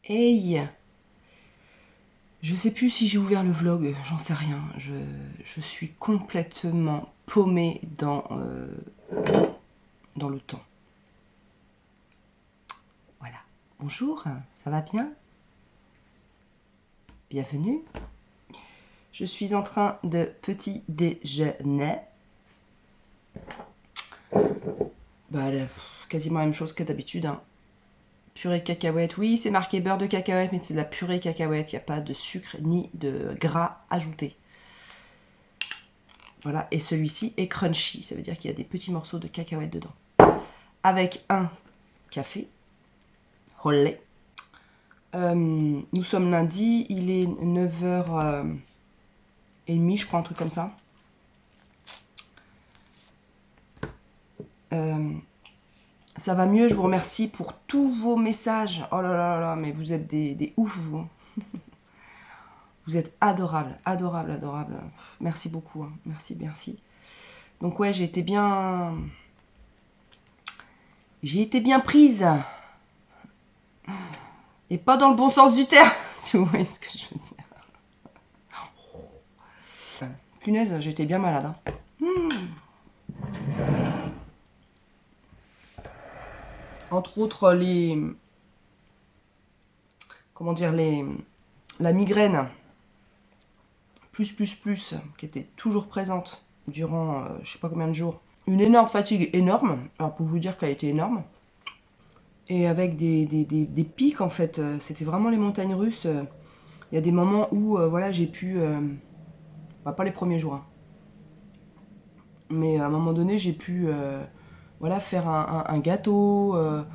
Hey! Je sais plus si j'ai ouvert le vlog, j'en sais rien. Je suis complètement paumée dans le temps. Voilà. Bonjour, ça va bien? Bienvenue. Je suis en train de petit déjeuner. Bah, quasiment la même chose que d'habitude, hein. Purée de cacahuètes. Oui, c'est marqué beurre de cacahuètes, mais c'est de la purée de cacahuètes. Il n'y a pas de sucre ni de gras ajouté. Voilà, et celui-ci est crunchy, ça veut dire qu'il y a des petits morceaux de cacahuètes dedans. Avec un café au lait. Nous sommes lundi, il est 9h30, je crois, un truc comme ça. Ça va mieux, je vous remercie pour tous vos messages. Oh là là là, mais vous êtes des oufs, vous. Vous êtes adorables, adorables, adorables. Merci beaucoup, hein. Merci, merci. Donc ouais, j'ai été bien prise. Et pas dans le bon sens du terme, si vous voyez ce que je veux dire. Punaise, j'étais bien malade, hein. Entre autres, la migraine, plus, qui était toujours présente durant je sais pas combien de jours. Une énorme fatigue énorme, alors pour vous dire qu'elle était énorme. Et avec des pics, en fait, c'était vraiment les montagnes russes. Il y a des moments où, voilà, j'ai pu... bah, pas les premiers jours, hein. Mais à un moment donné, j'ai pu voilà, faire un gâteau, à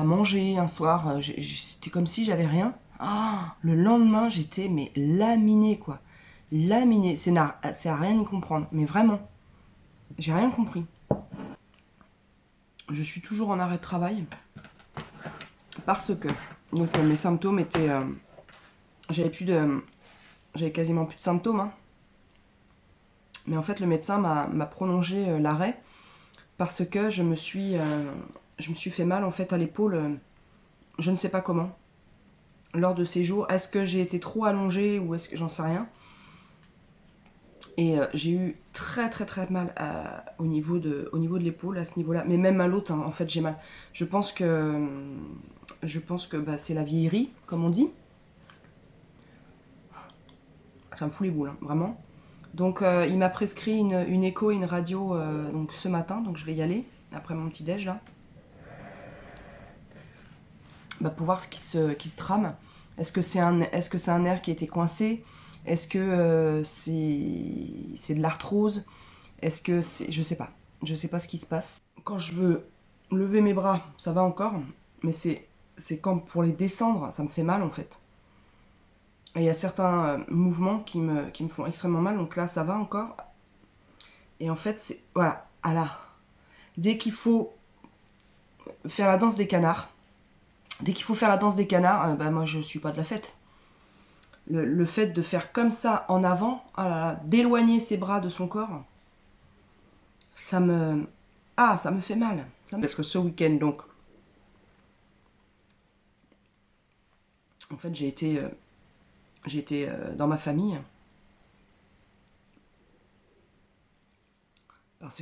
manger un soir. C'était comme si j'avais rien. Ah, le lendemain, j'étais mais laminée, quoi. Laminée. C'est à rien y comprendre. Mais vraiment, j'ai rien compris. Je suis toujours en arrêt de travail. Parce que donc mes symptômes étaient... j'avais quasiment plus de symptômes, hein. Mais en fait, le médecin m'a prolongé l'arrêt parce que je me suis fait mal en fait à l'épaule, je ne sais pas comment, lors de ces jours. Est-ce que j'ai été trop allongée ou est-ce que j'en sais rien. Et j'ai eu très très très mal au niveau de l'épaule à ce niveau-là, mais même à l'autre, hein, en fait j'ai mal. Je pense que bah, c'est la vieillerie, comme on dit. Ça me fout les boules, hein, vraiment. Donc il m'a prescrit une écho et une radio donc ce matin, donc je vais y aller après mon petit déj là. Bah, pour voir ce qui se trame. Est-ce que c'est un nerf qui a été coincé? Est-ce que c'est de l'arthrose? Est-ce que c'est... Je sais pas. Je sais pas ce qui se passe. Quand je veux lever mes bras, ça va encore. Mais c'est quand pour les descendre, ça me fait mal en fait. Et il y a certains mouvements qui me font extrêmement mal. Donc là, ça va encore. Et en fait, c'est... Voilà. Ah là. Dès qu'il faut faire la danse des canards, bah moi je suis pas de la fête. Le fait de faire comme ça en avant, ah là là, d'éloigner ses bras de son corps, ça me fait mal. Parce que ce week-end, donc, en fait, j'ai été dans ma famille parce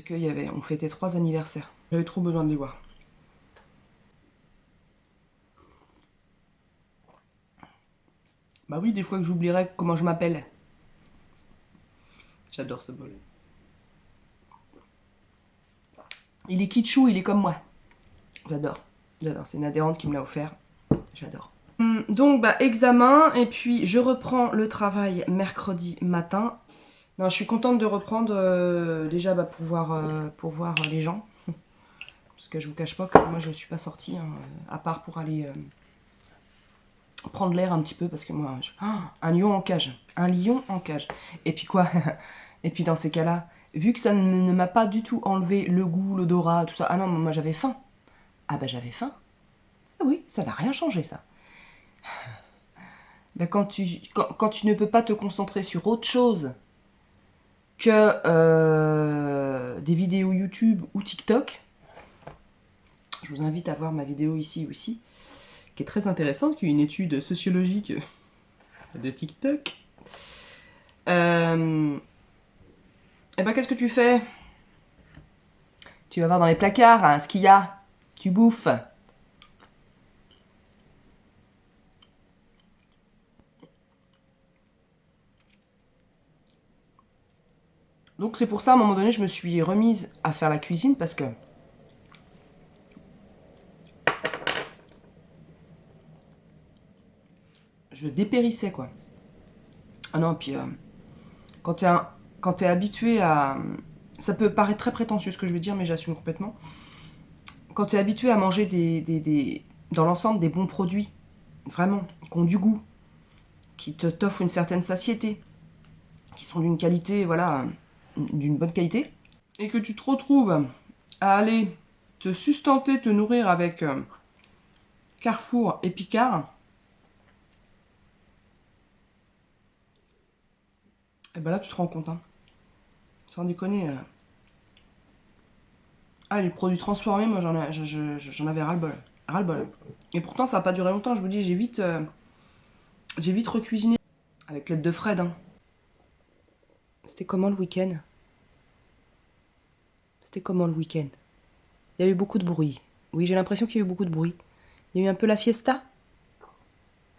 on fêtait 3 anniversaires. J'avais trop besoin de les voir. Bah oui, des fois que j'oublierais comment je m'appelle. J'adore ce bol. Il est kitschou, il est comme moi. J'adore. C'est une adhérente qui me l'a offert. J'adore. Donc, bah, examen, et puis je reprends le travail mercredi matin. Non, je suis contente de reprendre déjà bah, pour voir les gens. Parce que je vous cache pas que moi je ne suis pas sortie, hein, à part pour aller prendre l'air un petit peu, parce que moi, un lion en cage. Un lion en cage. Et puis quoi? Et puis dans ces cas-là, vu que ça ne m'a pas du tout enlevé le goût, l'odorat, tout ça. Ah non, moi j'avais faim. Ah bah j'avais faim. Ah oui, ça n'a rien changé ça. Ben, quand tu ne peux pas te concentrer sur autre chose que des vidéos YouTube ou TikTok, je vous invite à voir ma vidéo ici aussi, qui est très intéressante, qui est une étude sociologique de TikTok. Et ben qu'est-ce que tu fais? Tu vas voir dans les placards, hein, ce qu'il y a. Tu bouffes. Donc c'est pour ça, à un moment donné, je me suis remise à faire la cuisine parce que je dépérissais, quoi. Ah non, puis quand t'es habitué à... Ça peut paraître très prétentieux ce que je veux dire, mais j'assume complètement. Quand t'es habitué à manger dans l'ensemble des bons produits, vraiment, qui ont du goût, qui t'offrent une certaine satiété, qui sont d'une qualité, voilà, d'une bonne qualité, et que tu te retrouves à aller te sustenter, te nourrir avec Carrefour et Picard, et ben là tu te rends compte, hein. Sans déconner. Ah, les produits transformés, moi j'en avais ras-le-bol. Ras-le-bol. Et pourtant ça n'a pas duré longtemps, je vous dis, j'ai vite recuisiné. Avec l'aide de Fred, hein. C'était comment le week-end? C'était comment le week-end? Il y a eu beaucoup de bruit. Oui, j'ai l'impression qu'il y a eu beaucoup de bruit. Il y a eu un peu la fiesta?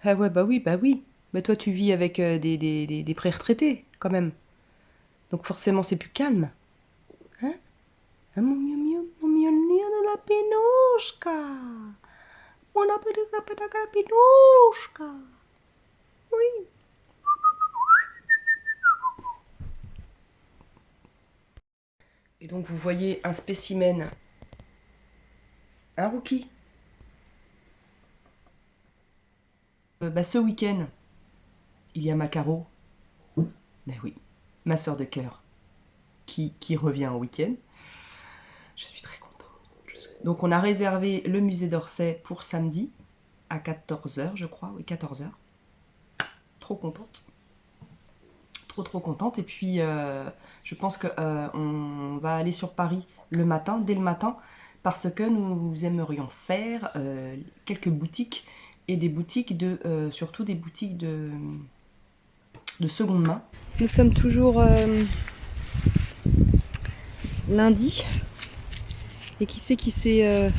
Ah ouais, bah oui, bah oui. Mais toi, tu vis avec des pré-retraités, quand même. Donc forcément, c'est plus calme. Hein? Ah, mon miou miou, mon miou de la pinouchka. Mon appel de la pinouchka. Oui. Et donc, vous voyez un spécimen. Un rookie. Ce week-end, il y a Macaro. Ben oui, ma sœur de cœur, qui revient au week-end. Je suis très contente. Donc on a réservé le musée d'Orsay pour samedi, à 14h je crois, oui 14h. Trop contente. Trop contente. Et puis je pense qu'on va aller sur Paris le matin, dès le matin, parce que nous aimerions faire quelques boutiques, et des boutiques surtout des boutiques de seconde main. Nous sommes toujours lundi, et qui c'est qui s'est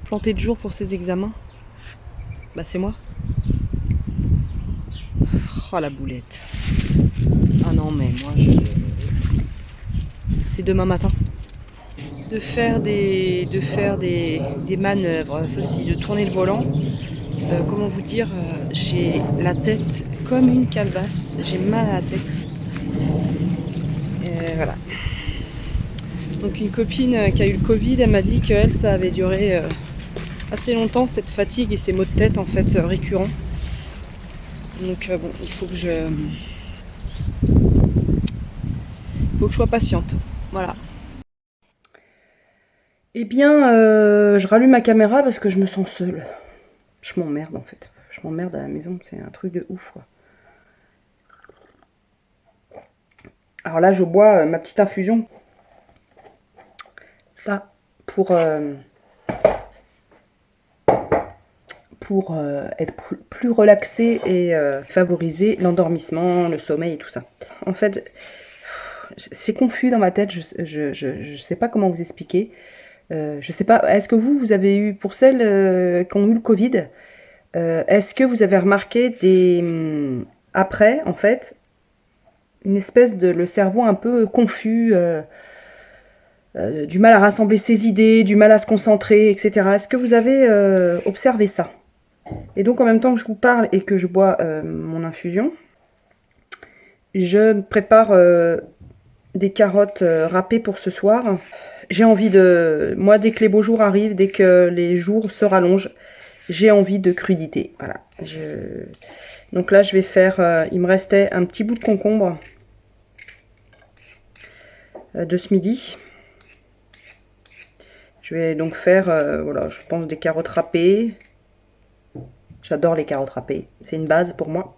planté de jour pour ses examens? Bah c'est moi. Oh la boulette. Ah non mais moi c'est demain matin. De faire des manœuvres, ceci, de tourner le volant. Comment vous dire, j'ai la tête comme une calebasse, j'ai mal à la tête. Et voilà. Donc une copine qui a eu le Covid, elle m'a dit qu'elle, ça avait duré assez longtemps, cette fatigue et ces maux de tête en fait récurrents. Donc bon, il faut que je sois patiente. Voilà. Eh bien, je rallume ma caméra parce que je me sens seule. Je m'emmerde en fait. Je m'emmerde à la maison, c'est un truc de ouf, quoi. Alors là, je bois ma petite infusion. Ça, pour être plus relaxé et favoriser l'endormissement, le sommeil et tout ça. En fait, c'est confus dans ma tête, je sais pas comment vous expliquer. Je sais pas, est-ce que vous avez eu, pour celles qui ont eu le Covid, est-ce que vous avez remarqué après, en fait, une espèce de, le cerveau un peu confus, du mal à rassembler ses idées, du mal à se concentrer, etc. Est-ce que vous avez observé ça? Et donc en même temps que je vous parle et que je bois mon infusion, je prépare des carottes râpées pour ce soir. J'ai envie de... Moi, dès que les beaux jours arrivent, dès que les jours se rallongent, j'ai envie de crudité. Voilà. Donc là, je vais faire... il me restait un petit bout de concombre de ce midi. Je vais donc faire, voilà, je pense des carottes râpées. J'adore les carottes râpées. C'est une base pour moi.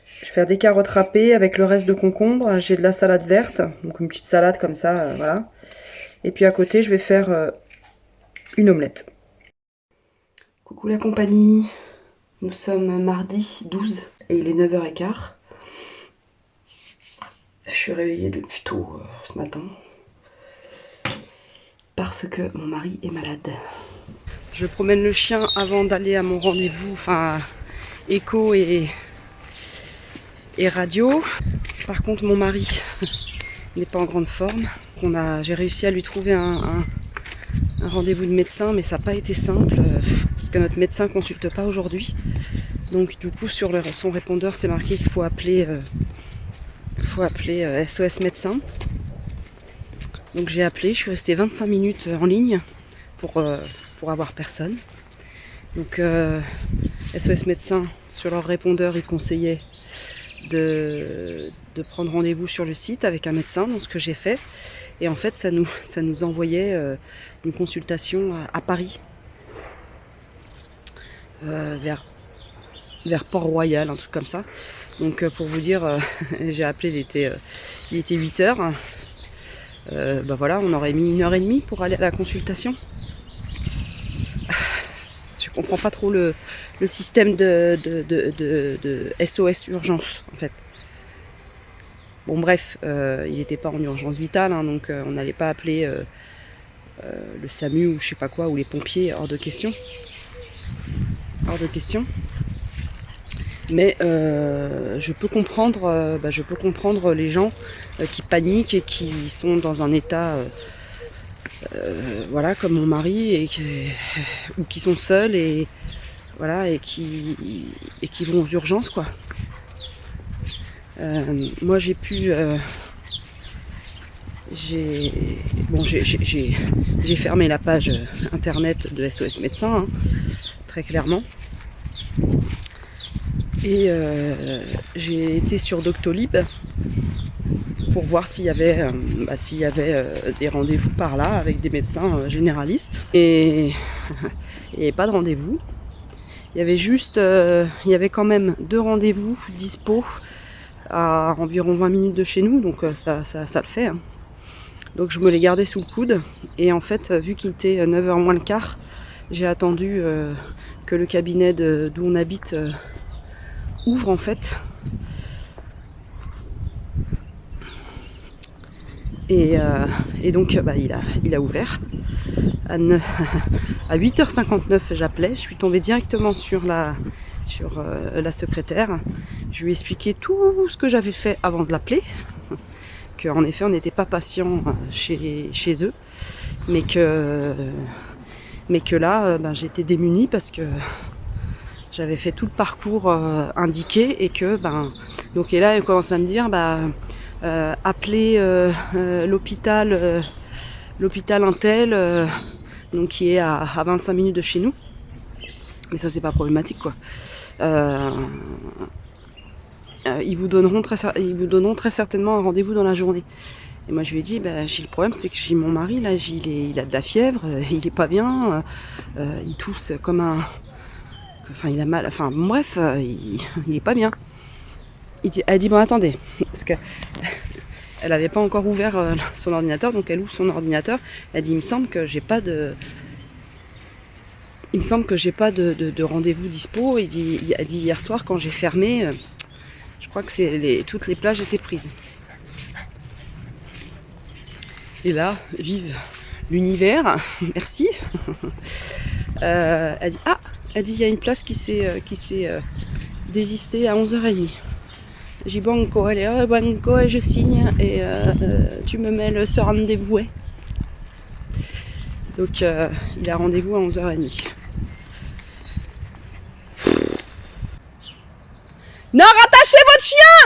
Je vais faire des carottes râpées avec le reste de concombre. J'ai de la salade verte, donc une petite salade comme ça, voilà. Et puis à côté, je vais faire une omelette. Coucou la compagnie, nous sommes mardi 12 et il est 9h15. Je suis réveillée depuis tôt ce matin parce que mon mari est malade. Je promène le chien avant d'aller à mon rendez-vous, enfin écho et radio. Par contre mon mari n'est pas en grande forme. J'ai réussi à lui trouver un rendez-vous de médecin, mais ça n'a pas été simple parce que notre médecin ne consulte pas aujourd'hui. Donc du coup sur son répondeur c'est marqué qu'il faut appeler SOS médecin. Donc j'ai appelé, je suis restée 25 minutes en ligne pour avoir personne. Donc SOS médecin, sur leur répondeur, ils conseillaient de prendre rendez-vous sur le site avec un médecin, donc ce que j'ai fait. Et en fait ça nous envoyait une consultation à Paris, vers Port-Royal, un truc comme ça. Donc pour vous dire, j'ai appelé, il était 8h. Bah voilà, on aurait mis 1h30 pour aller à la consultation. Je comprends pas trop le système de SOS urgence en fait. Bon bref, il n'était pas en urgence vitale, hein, donc on n'allait pas appeler le SAMU ou je sais pas quoi, ou les pompiers, hors de question. Hors de question. Mais je peux comprendre les gens qui paniquent et qui sont dans un état, voilà, comme mon mari, ou qui sont seuls et voilà, et qui vont aux urgences, quoi. Moi j'ai fermé la page internet de SOS médecin, hein, très clairement. Et j'ai été sur Doctolib pour voir s'il y avait, des rendez-vous par là avec des médecins généralistes. Et pas de rendez-vous. Il y avait il y avait quand même 2 rendez-vous dispo à environ 20 minutes de chez nous, donc ça le fait. Hein. Donc je me les gardais sous le coude. Et en fait, vu qu'il était 9h moins le quart, j'ai attendu que le cabinet d'où on habite ouvre en fait. Et donc il a ouvert. À 8h59 j'appelais, je suis tombée directement sur la secrétaire. Je lui ai expliqué tout ce que j'avais fait avant de l'appeler, qu'en effet on n'était pas patient chez eux, mais que là j'étais démunie parce que j'avais fait tout le parcours indiqué et que donc et là elle commence à me dire appeler l'hôpital Intel, donc qui est à 25 minutes de chez nous. Mais ça c'est pas problématique quoi. Ils vous donneront très certainement un rendez-vous dans la journée. Et moi je lui ai dit, le problème c'est que j'ai mon mari là, il a de la fièvre, il est pas bien, il tousse comme un... Enfin il a mal, enfin bref, il est pas bien. Elle dit bon attendez, parce que elle n'avait pas encore ouvert son ordinateur, donc elle ouvre son ordinateur, elle dit il me semble que j'ai pas de rendez-vous dispo. Elle dit hier soir quand j'ai fermé, je crois que toutes les plages étaient prises. Et là, vive l'univers, merci. Elle dit il y a une place qui s'est désistée à 11h30. J'ai banco, elle est banco et je signe et tu me mets ce rendez-vous. Donc il a rendez-vous à 11h30. Non, rattachez votre chien!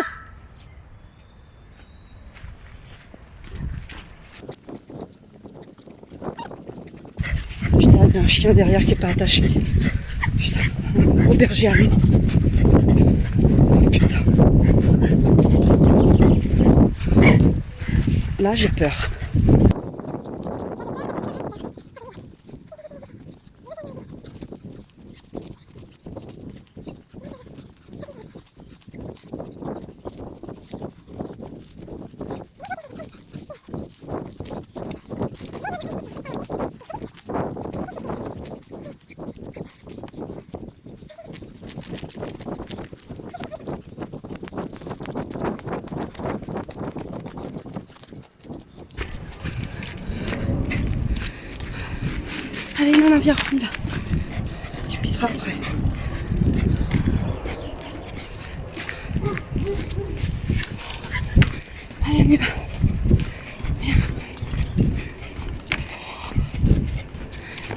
Putain, il y a un chien derrière qui est pas attaché. Putain, un gros berger allemand. Putain. Là, j'ai peur. viens, on y va. Tu pisseras après. Allez, on y va. Viens.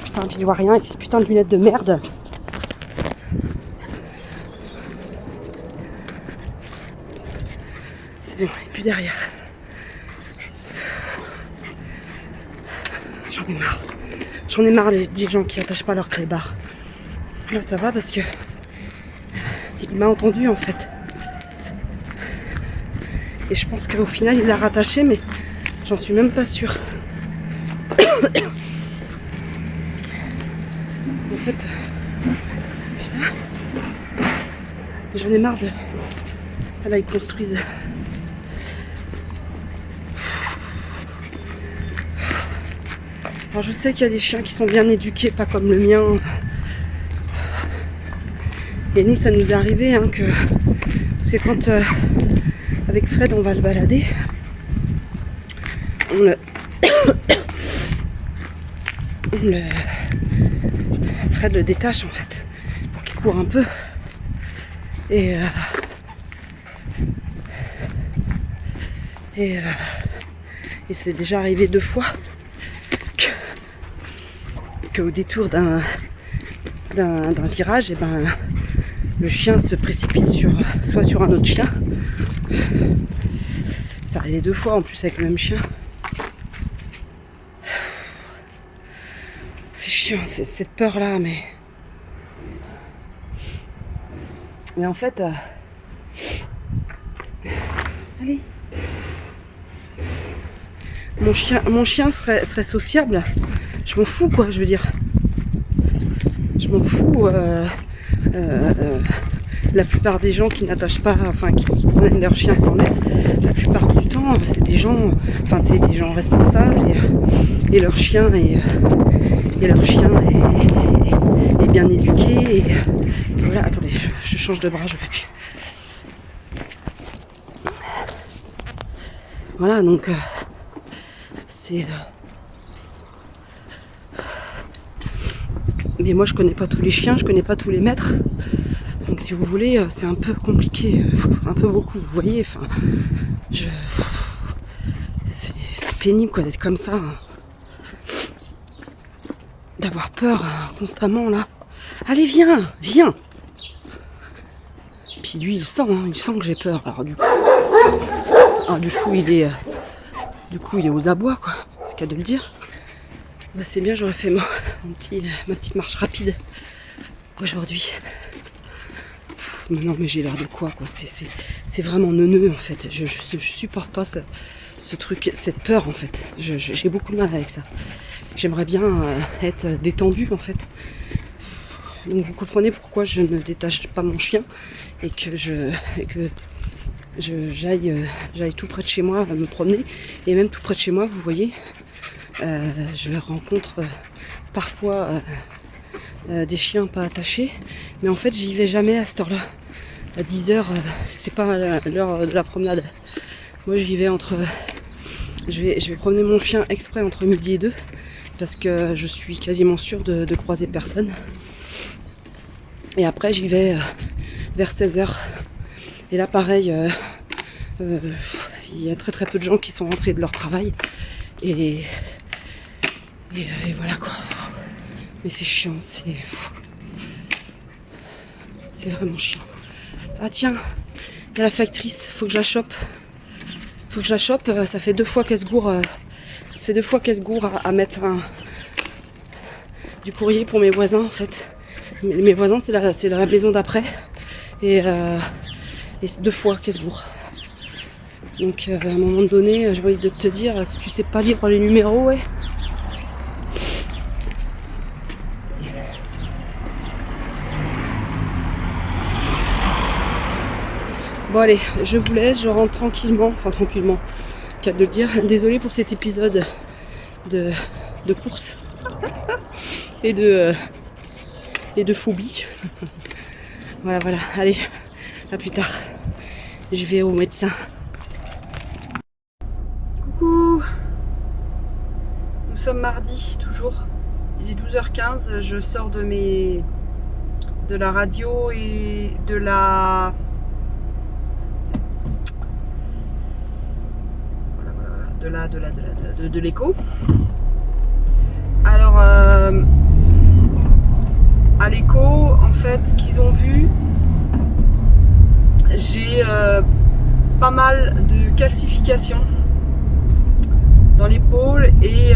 Putain, tu n'y vois rien avec ces putains de lunettes de merde. C'est bon, et puis derrière. J'en ai marre des gens qui attachent pas leur clé-barre. Là ça va parce que il m'a entendu en fait. Et je pense qu'au final il l'a rattaché, mais j'en suis même pas sûre. En fait, putain, j'en ai marre de... Là ils construisent. Alors je sais qu'il y a des chiens qui sont bien éduqués, pas comme le mien. Et nous, ça nous est arrivé, hein, que... Parce que quand, avec Fred, on va le balader, Fred le détache, en fait, pour qu'il court un peu. Et c'est déjà arrivé 2 fois qu'au détour d'un virage, et ben, le chien se précipite soit sur un autre chien. Ça arrivait 2 fois en plus avec le même chien. C'est chiant, c'est cette peur là, mais en fait, allez, mon chien serait sociable. Je m'en fous, quoi, je veux dire. Je m'en fous. La plupart des gens qui n'attachent pas, enfin qui promènent leur chien sans laisse, la plupart du temps, c'est des gens responsables et leur chien est bien éduqué. Et voilà, attendez, je change de bras, je peux plus. Voilà, donc c'est... Mais moi je connais pas tous les chiens, je connais pas tous les maîtres. Donc si vous voulez, c'est un peu compliqué, un peu beaucoup, vous voyez, enfin, c'est pénible quoi d'être comme ça, hein. D'avoir peur constamment là. Allez, viens. Puis lui il sent que j'ai peur. Alors du coup il est aux abois quoi, c'est le cas de le dire. Bah, c'est bien, j'aurais fait ma petite marche rapide aujourd'hui. Non mais j'ai l'air de quoi c'est vraiment neuneux en fait. Je supporte pas ce truc, cette peur en fait. J'ai beaucoup de mal avec ça. J'aimerais bien être détendue en fait. Donc vous comprenez pourquoi je ne détache pas mon chien et que j'aille tout près de chez moi me promener. Et même tout près de chez moi, vous voyez, je rencontre parfois des chiens pas attachés, mais en fait j'y vais jamais à cette heure-là. À 10h, c'est pas l'heure de la promenade. Moi j'y vais je vais promener mon chien exprès entre midi et 2 parce que je suis quasiment sûre de croiser personne. Et après j'y vais vers 16h. Et là pareil, il y a très très peu de gens qui sont rentrés de leur travail. Et voilà quoi. Mais c'est chiant, c'est vraiment chiant. Ah tiens, il y a la factrice, faut que je la chope. Ça fait 2 fois qu'elle se gourre. À mettre du courrier pour mes voisins en fait. Mes voisins c'est la maison d'après. Et c'est 2 fois qu'elle se gourre. Donc à un moment donné, j'ai envie de te dire, si tu sais pas lire les numéros, ouais. Bon allez, je vous laisse, je rentre tranquillement, cas de le dire. Désolée pour cet épisode de course et de phobie. Voilà, allez, à plus tard. Je vais au médecin. Coucou. Nous sommes mardi, toujours. Il est 12h15, je sors de la radio et de l'écho. Alors à l'écho, en fait, qu'ils ont vu, j'ai pas mal de calcification dans l'épaule et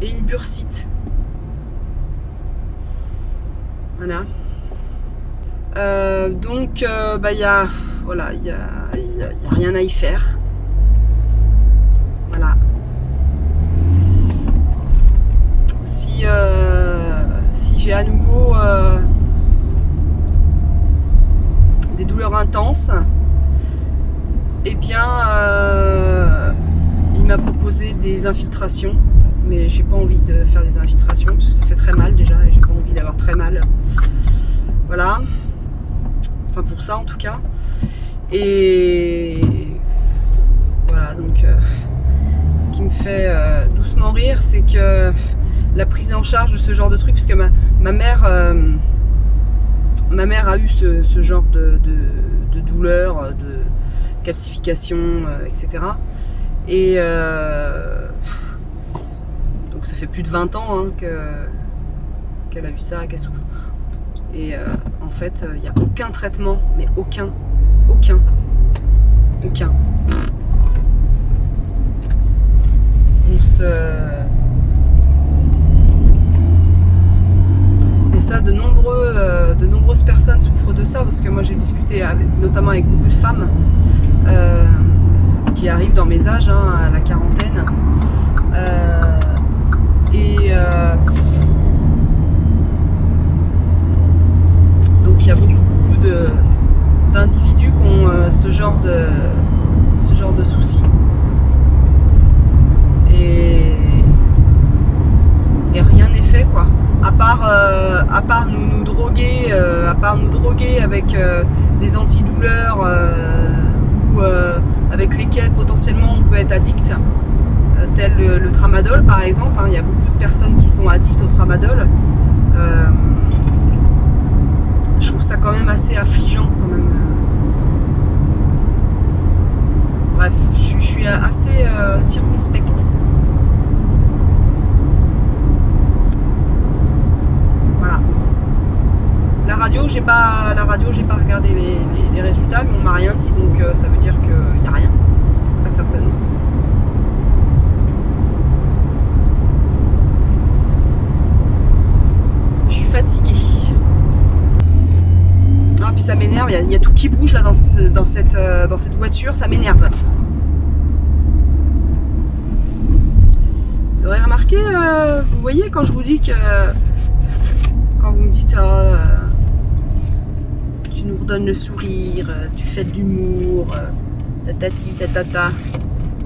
une bursite. Voilà. Donc il y a rien à y faire. Voilà. Si j'ai à nouveau des douleurs intenses, eh bien il m'a proposé des infiltrations, mais j'ai pas envie de faire des infiltrations parce que ça fait très mal déjà et j'ai pas envie d'avoir très mal. Voilà, enfin pour ça en tout cas. Et voilà, donc ce qui me fait doucement rire, c'est que la prise en charge de ce genre de truc, parce que ma mère a eu ce genre de douleur, de calcification, etc. Et donc ça fait plus de 20 ans hein, qu'elle a eu ça, qu'elle souffre. Et en fait, il n'y a aucun traitement, mais aucun. Et ça, de nombreuses personnes souffrent de ça, parce que moi j'ai discuté notamment avec beaucoup de femmes qui arrivent dans mes âges, hein, à la quarantaine. Donc il y a beaucoup d'individus qui ont ce genre de soucis. Et rien n'est fait quoi. À part nous droguer, avec des antidouleurs ou avec lesquels potentiellement on peut être addict, tel le tramadol par exemple. Il y a beaucoup de personnes qui sont addictes au tramadol. Je trouve ça quand même assez affligeant quand même. Bref, je suis assez circonspecte. Voilà. La radio, j'ai pas regardé les résultats, mais on m'a rien dit, donc ça veut dire qu'il n'y a rien, très certainement. Je suis fatiguée. Ah, puis ça m'énerve, il y a tout qui bouge là dans cette voiture, ça m'énerve. Vous aurez remarqué, vous voyez, quand je vous dis que quand vous me dites tu nous redonnes le sourire, tu fais de l'humour, tatati tatata,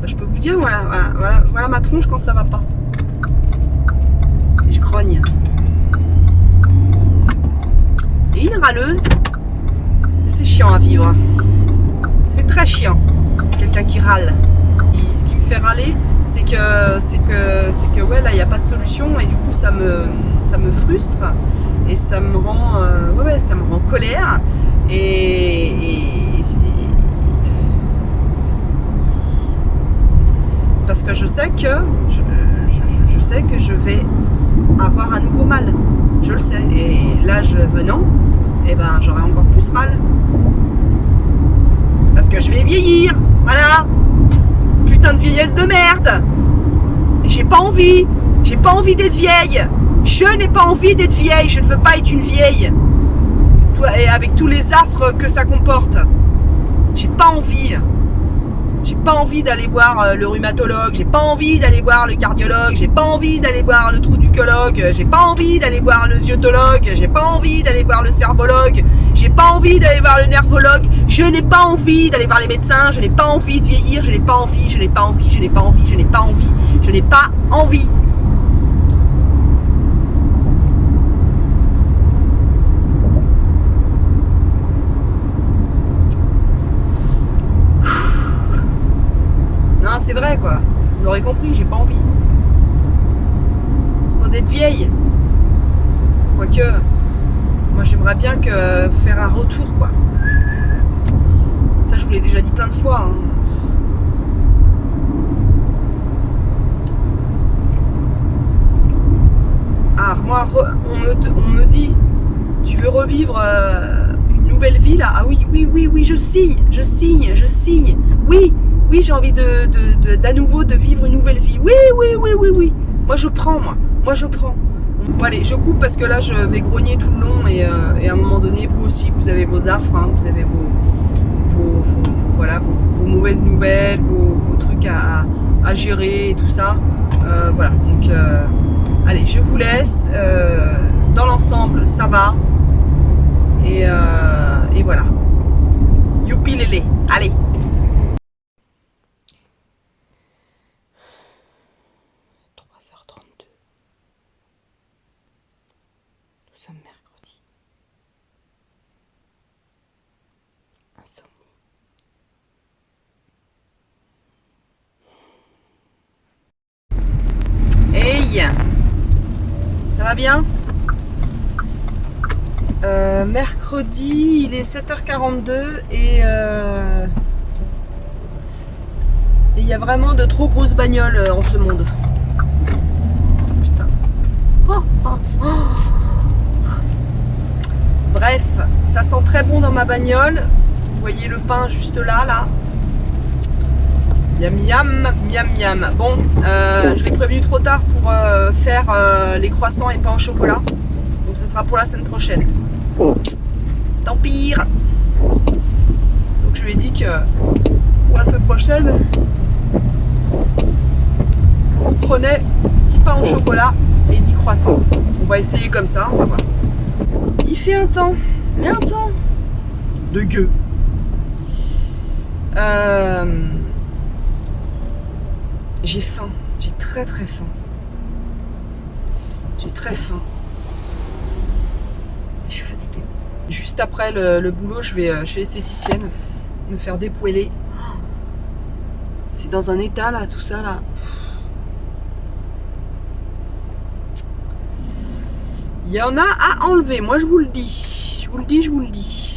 bah, je peux vous dire voilà ma tronche quand ça va pas. Et je grogne. Et une râleuse, c'est chiant à vivre. C'est très chiant. Quelqu'un qui râle. Et ce qui me fait râler, c'est que ouais, là il n'y a pas de solution et du coup ça me frustre et ça me rend ça me rend colère et parce que je sais que je vais avoir un nouveau mal. Je le sais. Et l'âge venant, eh ben j'aurai encore plus mal. Parce que je vais vieillir. Voilà. Putain de vieillesse de merde. J'ai pas envie d'être vieille. Je n'ai pas envie d'être vieille. Je ne veux pas être une vieille. Et avec tous les affres que ça comporte. J'ai pas envie. J'ai pas envie d'aller voir le rhumatologue, j'ai pas envie d'aller voir le cardiologue, j'ai pas envie d'aller voir le trauducologue, j'ai pas envie d'aller voir le zyotologue, j'ai pas envie d'aller voir le cerbologue, j'ai pas envie d'aller voir le nervologue, je n'ai pas envie d'aller voir les médecins, je n'ai pas envie de vieillir, je n'ai pas envie. C'est vrai quoi, vous l'aurez compris, j'ai pas envie. d'être vieille. Quoique, moi j'aimerais bien que faire un retour, quoi. Ça, je vous l'ai déjà dit plein de fois. Hein. Ah, moi, on me dit, tu veux revivre une nouvelle vie là? Ah oui, je signe. Oui, j'ai envie d'à nouveau de vivre une nouvelle vie. Oui. Moi je prends. Bon allez, je coupe parce que là je vais grogner tout le long et à un moment donné, vous aussi, vous avez vos affres, hein, vous avez vos mauvaises nouvelles, vos trucs à gérer et tout ça. Voilà, donc allez, je vous laisse. Dans l'ensemble, ça va. Et voilà. Youpi lélé. Allez. Nous sommes mercredi. Insomnie. Hey, ça va bien? Mercredi, il est 7h42 et il y a vraiment de trop grosses bagnoles en ce monde. Putain. Bref, ça sent très bon dans ma bagnole. Vous voyez le pain juste là. Miam miam. Bon, je l'ai prévenu trop tard pour faire les croissants et pain au chocolat. Donc ça sera pour la semaine prochaine. Tant pire. Donc je lui ai dit que pour la semaine prochaine, on prenait 10 pains au chocolat et 10 croissants. On va essayer comme ça, on va voir. Il fait un temps, mais un temps de gueux. J'ai faim, j'ai très faim. J'ai très faim. Je suis fatiguée. Juste après le boulot, je vais chez l'esthéticienne me faire dépoiler. C'est dans un état là, tout ça là. Il y en a à enlever, moi je vous le dis. Je vous le dis.